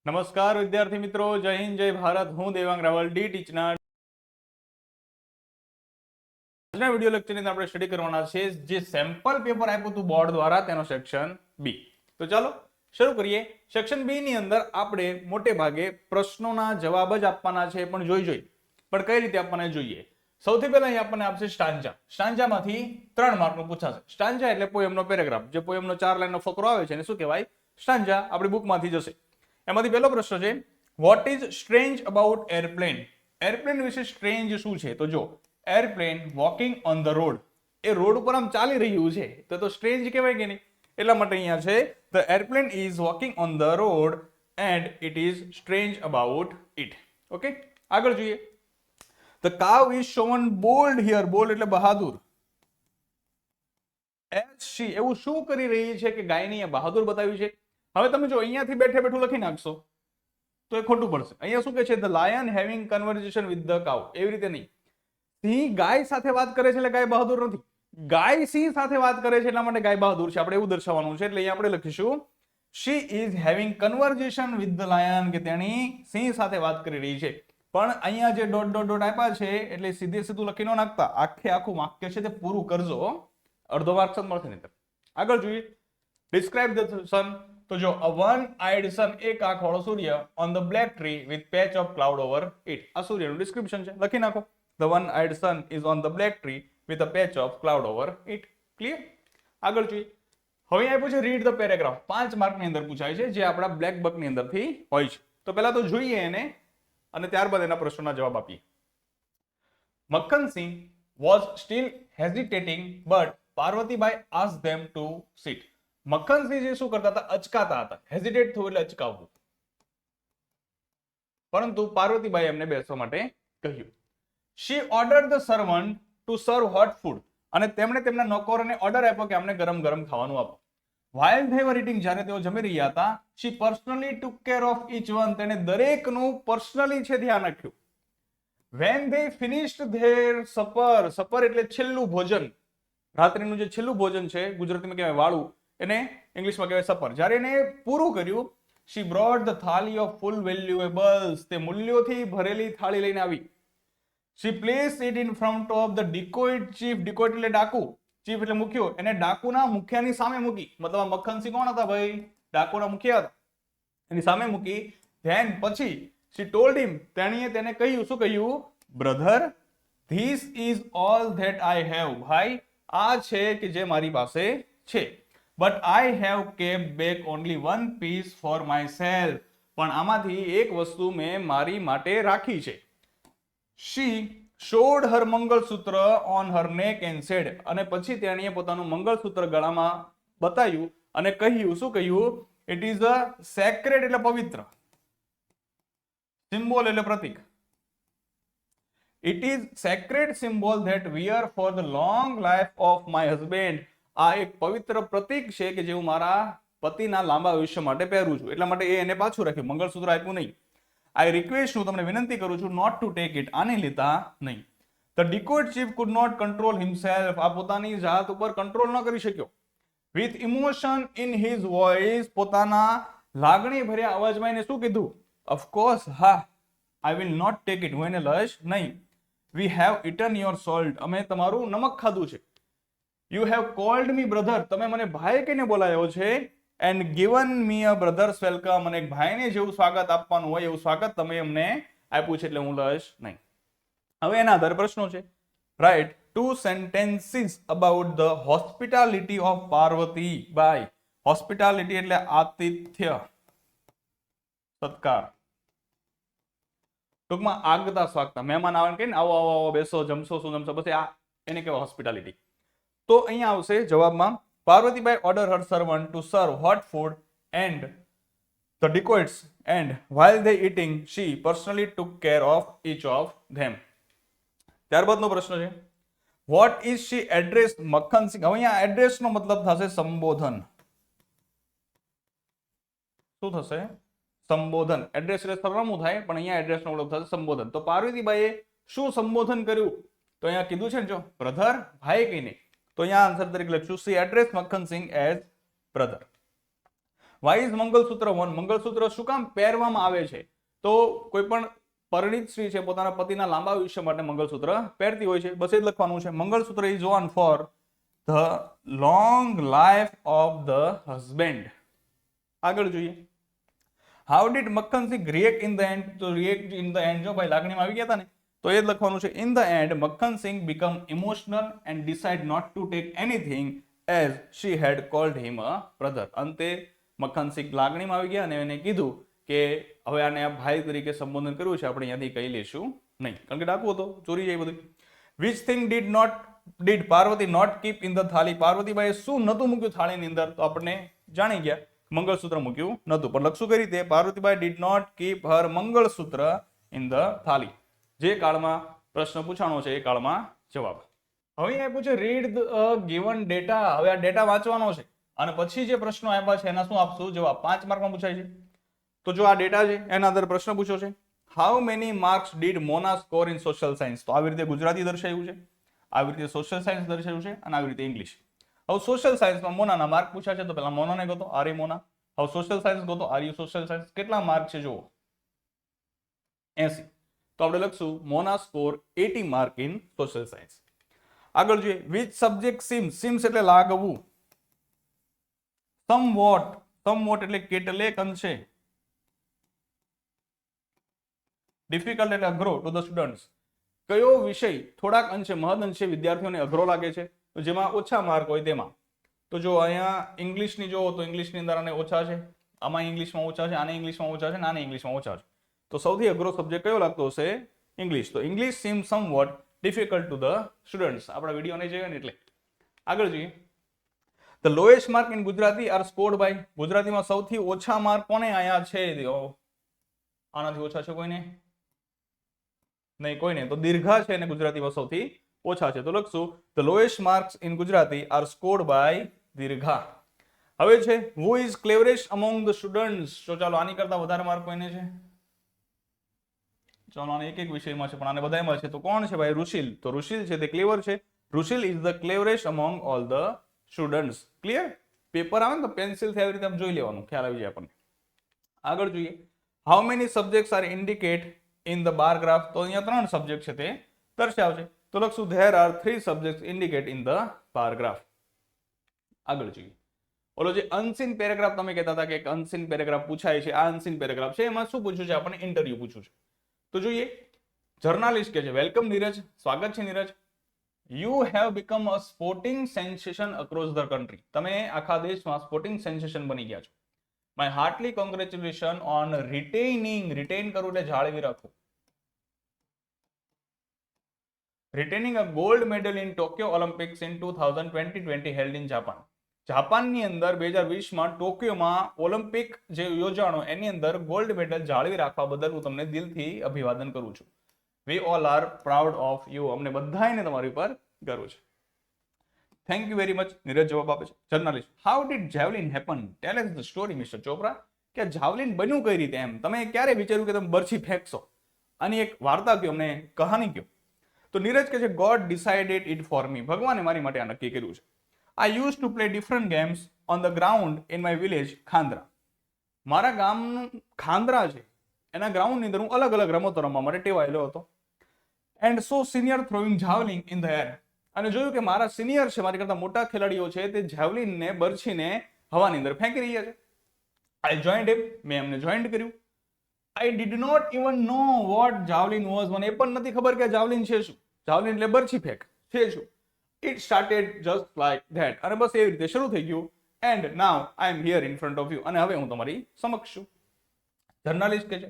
નમસ્કાર વિદ્યાર્થી મિત્રો, જય હિન્દ જય ભારત. હું દેવાંગ રાવલ, ડી ટીચના આજના વિડિયો લેક્ચરની અંદર આપણે સ્ટડી કરવાના છે જે સેમ્પલ પેપર આપ્યું હતું બોર્ડ દ્વારા, તેનો સેક્શન બી. તો ચાલો શરૂ કરીએ. સેક્શન બી ની અંદર આપણે મોટે ભાગે પ્રશ્નોના જવાબ જ આપવાના છે, પણ પણ કઈ રીતે આપવાના જોઈએ. સૌથી પહેલા અહીં આપણને આપશે સ્ટાન્જા. સ્ટાન્જામાંથી 3 માર્કનું પૂછાશે. સ્ટાન્જા એટલે પોએમનો પેરેગ્રાફ, જે પોએમનો 4 લાઈનનો ફકરો આવે છે એને શું કહેવાય? સ્ટાન્જા. આપણી બુકમાંથી જશે. એમાંથી પહેલો પ્રશ્ન છે, what is strange about airplane? Airplane વિશે સ્ટ્રેન્જ શું છે? તો જો airplane walking on the road, A road ઉપર આમ ચાલી રહ્યું છે, તો સ્ટ્રેન્જ કહેવાય કે નહીં? એટલા માટે અહીંયા છે the airplane is walking on the road and it is strange about it. Okay, આગળ જોઈએ. The cow is shown bold here. Bold એટલે બહાદુર. એઝ શી, એવું શું કરી રહી છે કે ગાયને અહીંયા બહાદુર બતાવ્યું છે? હવે તમે જો અહીંયાથી બેઠે બેઠું લખી નાખશો તો એ ખોટું પડશે. અહીંયા શું કહે છે? The lion having conversation with the cow. એવી રીતે નહીં. સિંહ ગાય સાથે વાત કરે છે એટલે ગાય બહાદુર નથી. ગાય સિંહ સાથે વાત કરે છે એટલા માટે ગાય બહાદુર છે. આપણે એવું દર્શાવવાનું છે. એટલે અહીંયા આપણે લખીશું she is having conversation with the lion, કે તેણી સિંહ સાથે વાત કરી રહી છે. પણ અહીંયા જે ડોટ ડોટ ડોટ આપ્યા છે એટલે સીધે સીધું લખી ન નાખતા, આખું વાક્ય છે તે પૂરું કરજો, અડધો માર્ક મળશે નહીં. આગળ જોઈએ. Describe the sun. તો જો a one-eyed sun, એક આંખ વાળો સૂર્ય, on the black tree with patch of cloud over it. આ સૂર્યનું ડિસ્ક્રિપ્શન છે, લખી નાખો. The one-eyed sun is on the black tree with a patch of cloud over it. Clear? આગળ જોઈએ. હવે આપ્યું છે રીડ ધ પેરેગ્રાફ. 5 માર્કની અંદર પૂછાય છે, જે આપણા બ્લેક બકની અંદરથી હોય છે. તો પહેલા તો જોઈએ એને અને ત્યારબાદ એના પ્રશ્નોના જવાબ આપીએ. Makhan Singh was still hesitating but પાર્વતીબાઈ asked them to sit. Makhan Singh જે શું કરતા હતા? અચકાતા હતા. હેઝિટેટ થવું એટલે અચકાવવું. પરંતુ પાર્વતીબાઈ એમને બેસવા માટે કહ્યું. She ordered the servant to serve hot food. અને તેમણે તેમના નોકરોને ઓર્ડર આપ્યો કે અમને ગરમ ગરમ ખાવાનું આપો. While they were eating, જ્યારે તેઓ જમી રહ્યા હતા, she personally took care of each one. તેણે દરેકનું પર્સનલી છે ધ્યાન રાખ્યું. When they finished their supper, supper એટલે છેલ્લું ભોજન, રાત્રિનું જે છેલ્લું ભોજન છે, ગુજરાતીમાં કહેવાય વાળું, એને ઇંગ્લિશમાં કહેવાય સપર. જ્યારે એને પૂરું કર્યું, she brought the thali of full valuables. તે મૂલ્યોથી ભરેલી થાળી લઈને આવી. She placed it in front of the dacoit chief. dacoit એટલે ડાકુ, ચીફ એટલે મુખ્યો. એને ડાકુના મુખ્યાની સામે મૂકી. મતલબ આ મક્ખનસિંહ કોણ હતા ભાઈ? ડાકુના મુખ્ય હતા. એની સામે મૂકી. Then પછી she told him, તેણીએ તેને કહ્યું. શું કહ્યું? Brother, this is all that I have. ભાઈ, આ છે કે જે મારી પાસે છે. But I have kept back only one piece for myself. પણ આમાંથી એક વસ્તુ મેં મારી માટે રાખી છે. She showed her mangalsutra on her neck and said. અને પછી તેણીએ પોતાનું મંગળસૂત્ર ગળામાં બતાવ્યું અને કહ્યું. શું કહ્યું? It is a sacred એટલે પવિત્ર, symbol એટલે પ્રતીક. It is sacred symbol that wear for the long life of my husband. આ એક પવિત્ર પ્રતીક છે કે જે હું મારા પતિના લાંબા આયુષ્ય માટે પહેરું છું. એટલા માટે એને પાછું રાખ્યું, મંગળસૂત્ર આપ્યું નહીં. I request, હું તમને વિનંતી કરું છું, not to take it. આને લેતા નહીં. The dacoit chief could not control himself. આ પોતાની જાત ઉપર કંટ્રોલ ન કરી શક્યો. With emotion in his voice, પોતાના લાગણી ભર્યા અવાજમાં એને શું કીધું? Of course, હા, I will not take it. હું એને લઈશ નહીં. We have eaten your salt. અમે તમારું નમક ખાધું છે. You have called me brother. તમે મને ભાઈ કહીને બોલાયો છે. And given me a brother's welcome. અને એક ભાઈને જેવું સ્વાગત આપવાનું હોય એવું સ્વાગત તમે અમને આપ્યું છે, એટલે હું લઈશ નહીં. હવે એના આધારે પ્રશ્નો છે. Write 2 sentences about the hospitality of Parvatibai. Hospitality એટલે આતિથ્ય, સત્કાર, ટૂંકમાં આગતા સ્વાગતા. મહેમાન આવે કે આવો આવો આવો, બેસો, જમશો, શું જમશો, બસ આ એને કહેવાય હોસ્પિટાલિટી. તો અહીંયા આવશે જવાબમાં, પાર્વતીબાઈ order her servant to serve hot food and the dacoits, and while they eating, she personally took care of each of them. ત્યારબાદનો પ્રશ્ન છે, what is she addressed Makhan Singh. હવે અહીંયા એડ્રેસ નો મતલબ થશે સંબોધન. શું થશે? સંબોધન. એડ્રેસ એટલે સરનામું થાય, પણ અહીંયા એડ્રેસ નો મતલબ થશે સંબોધન. તો પાર્વતીબાઈએ શું સંબોધન કર્યું? તો અહીંયા કીધું છે ને, જો બ્રધર, ભાઈ કહીને. તો અહીંયા આન્સર તરીકે લખશું, she addressed Makhansingh as brother. Why is mangalsutra one? Mangalsutra શું કામ પહેરવામાં આવે છે? તો કોઈ પણ પરિણીત સ્ત્રી છે પોતાના પતિના લાંબા આયુષ્ય માટે મંગલસૂત્ર પહેરતી હોય છે, બસ એ જ લખવાનું છે. Mangalsutra is worn for the long life of the husband. આગળ જોઈએ, how did Makhansingh react in the end? તો રિએક્ટ ઇન ધ એન્ડ, જો ભાઈ લાગણીમાં આવી ગયા હતા ને, તો એ જ લખવાનું છે. In the end Makhansingh become emotional and decide not to take anything as she had called him a brother. અંતે મક્ખનસિંહ લાગણીમાં આવી ગયા અને એને કીધું કે હવે આને આ ભાઈ તરીકે સંબોધન કર્યું છે, આપણે અહીંયાથી કહી લેશું નહીં, કારણ કે ડાકુ હતો, ચોરી જાય બધું. Which thing did Parvati not keep in the thali? પાર્વતીબાઈએ શું નતું મૂક્યું થાળીની અંદર? તો આપણે જાણી ગયા, મંગળસૂત્ર મૂક્યું નતું. પણ લખશું કઈ રીતે? Parvatibai did not keep her mangalsutra in the thali. જે કાળમાં પ્રશ્ન પૂછાણો છે એ કાળમાં જવાબ. હવે આપ્યું છે રીડ ધ ગિવન ડેટા. હવે આ ડેટા વાંચવાનો છે અને પછી જે પ્રશ્નો આપ્યા છે એના શું આપશું જવાબ? 5 માર્કમાં પૂછાય છે. તો જો આ ડેટા છે એના આધારે પ્રશ્ન પૂછ્યો છે. How many marks did Mona score in social science? તો આવી રીતે ગુજરાતી દર્શાવ્યું છે, આવી રીતે સોશિયલ સાયન્સ દર્શાવ્યું છે અને આવી રીતે ઇંગ્લિશ. હવે સોશિયલ સાયન્સમાં મોનાના માર્ક પૂછ્યા છે, તો પેલા મોનાને ગોતો, આર એ મોના. હવે સોશિયલ સાયન્સ ગોતો, આર યુ સોશિયલ સાયન્સ. કેટલા માર્ક છે જુઓ, 80. તો આપણે લખશું Mona score 80 mark in social science. આગળ જોઈએ, વિચ સબ્જેક્ટ સિમ્સ એટલે લાગવું, સમવોટ એટલે કેટલેક અંશે, ડિફિકલ્ટ એટલે અઘરો ટુ ધ સ્ટુડન્ટ્સ. કયો વિષય થોડાક અંશે મહદ અંશે વિદ્યાર્થીઓને અઘરો લાગે છે? તો જેમાં ઓછા માર્ક હોય તેમાં. તો જો અહીંયા ઇંગ્લિશની જોવો તો ઇંગ્લિશની અંદર આને ઓછા છે, આમાં ઇંગ્લિશમાં ઓછા છે, આને ઇંગ્લિશમાં ઓછા છે, આને ઇંગ્લિશમાં ઓછા છે. તો સૌથી અઘરો સબ્જેક્ટ કયો લાગતો હશે? ઇંગ્લિશ. તો English seem somewhat difficult to the students. આપણા વિડીયો નહીં જોઈએ ને એટલે. આગળ જોઈએ, the lowest mark in Gujarati are scored by? ગુજરાતીમાં સૌથી ઓછા માર્ક કોને આયા છે? આનાથી ઓછા છે કોઈને નહીં, કોઈને. તો દીર્ઘા છે અને ગુજરાતીમાં સૌથી ઓછા છે. તો લખશું the lowest marks in Gujarati are scored by Dirgha. હવે છે who is cleverest among the students? તો ચાલો આની કરતા વધારે માર્ક કોઈને છે? ચાલો આને એક વિષયમાં છે પણ આને બધામાં છે. તો કોણ છે ભાઈ? ઋષિલ. તો ઋષિલ છે તે ક્લેવર છે. Rushil is the cleverest among all the students. Clear? Paper આવે ને તો પેન્સિલથી આવી રીતે જોઈ લેવાનું, ખ્યાલ આવી જાય આપણને. આગળ જોઈએ, how many subjects are indicate in the bar graph? તો અહીંયા 3 સબ્જેક્ટ છે તે દર્શાવશે. તો લખશું there are 3 subjects indicate in the bar graph. આગળ જોઈએ, ઓલો જે અનસીન પેરેગ્રાફ તમે કહેતા હતા કે એક અનસીન પેરેગ્રાફ પૂછાય છે, આ અનસીન પેરેગ્રાફ છે. એમાં શું પૂછ્યું છે આપણને? ઇન્ટરવ્યુ પૂછ્યું છે. તો જોઈએ, જર્નાલિસ્ટ કે છે, વેલકમ નીરજ, સ્વાગત છે Neeraj. You have become a sporting sensation across the country. તમે આખા દેશમાં સ્પોર્ટિંગ સેન્સેશન બની ગયા છો. માય હાર્ટલી કોંગ્રેચ્યુલેશન ઓન રિટેન કરવું એટલે જાળવી રાખવું. Retaining a gold medal in Tokyo Olympics in 2020 held in Japan. જાપાનની અંદર 2020માં ટોક્યોમાં ઓલિમ્પિક જે યોજાણો એની અંદર ગોલ્ડ મેડલ જાળવી રાખવા બદલ હું તમને દિલથી અભિવાદન કરું છું. We all are proud of you. અમને બધાને તમારી પર ગર્વ છે. Thank you very much. Neeraj જવાબ આપે છે. Journalist, how did javelin happen? Tell us the story mister Chopra. કે જાવલિન બન્યું કઈ રીતે? એમ તમે ક્યારે વિચાર્યું કે તમે બરછી ફેંકશો? આની એક વાર્તા કયો, અમને કહાની કયો. તો નીરજ કહે છે God decided it for me. ભગવાને મારી માટે આ નક્કી કર્યું છે. I used to play different games on the ground in my village, Khandra. મારા ગામનું ખાંદ્રા છે એના ગ્રાઉન્ડની અંદર હું અલગ અલગ રમતો રમવા માટે ટેવાયેલો હતો. And so senior throwing javelin in the air. અને જોયું કે મારા સિનિયર છે, મારી કરતા મોટા ખેલાડીઓ છે, તે જાવલિનને બરછીને હવાની અંદર ફેંકી રહ્યા છે. I joined him. મેં એમને જોઈન્ટ કર્યું. I did not even know what javelin was. મને એ પણ નથી ખબર કે જાવલિન છે શું. જાવલિન એટલે બરછી ફેંક છે શું. It started just like that. અને બસ એવી રીતે શરૂ થઈ ગયું. And now I am here in front of you. અને હવે હું તમારી સમક્ષ છું. જર્નલિસ્ટ કહે છે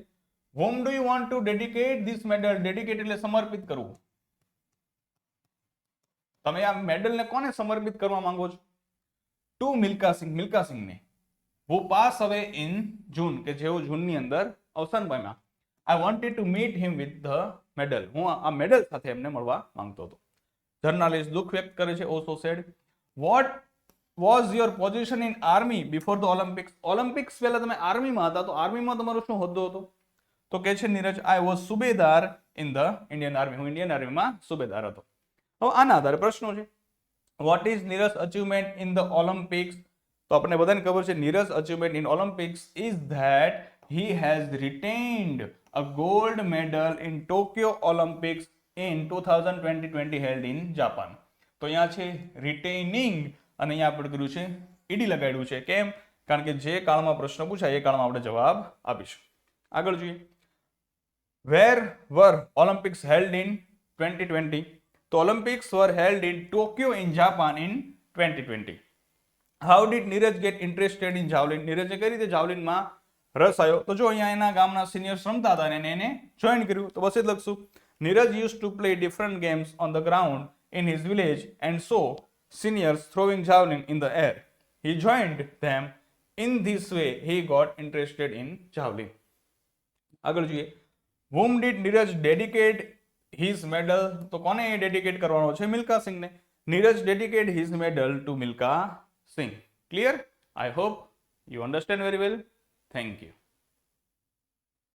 whom do you want to dedicate this medal? Dedicate એટલે સમર્પિત કરવું. તમે આ મેડલને કોને સમર્પિત કરવા માંગો છો? ટુ મિલ્ખા સિંહ. મિલ્ખા સિંહને. who pass away in June. કે જેઓ જૂનની અંદર અવસાન પામ્યા. I wanted to meet him with the medal. હું આ મેડલ સાથે એમને મળવા માંગતો હતો. જર્નાલિસ્ટ દુઃખ વ્યક્ત કરે છે. Also said what was your position in army before the Olympics? Olympics પહેલા તમે આર્મીમાં હતા, તો આર્મીમાં તમારો શું હોદ્દો હતો? તો કે છે Neeraj I was subedar in the Indian army. હું ઇન્ડિયન આર્મીમાં સુબેદાર હતો. હવે આના આધારે પ્રશ્નો છે. What is Neeraj achievement in the Olympics તો આપણને બધાને ખબર છે Neeraj achievement in Olympics is that he has retained a gold medal in Tokyo Olympics in 2020 held in Japan. તો અહીંયા છે રિટેનિંગ અને અહીંયા આપણે કર્યું છે ઈડી લગાડ્યું છે. કેમ? કારણ કે જે કાળમાં પ્રશ્ન પૂછાય એ કાળમાં આપણે જવાબ આપીશું. આગળ જોઈએ. Where were Olympics held in 2020? તો Olympics were held in Tokyo in Japan in 2020. How did Neeraj get interested in javelin? નીરજે કઈ રીતે જાવલિનમાં રસ આવ્યો? તો જો અહીંયા એના ગામના સિનિયર્સ રમતા હતા અને એને જોઈન કર્યું. તો બસ એ જ લખશું. Neeraj used to play different games on the ground in his village and saw seniors throwing javelin in the air. He joined them. In this way he got interested in javelin. આગળ જોઈએ. Whom did Neeraj dedicate his medal? તો કોને dedicate કરવાનો છે? Milkha સિંઘને. Neeraj dedicated his medal to Milkha Singh. Clear? I hope you understand very well. Thank you.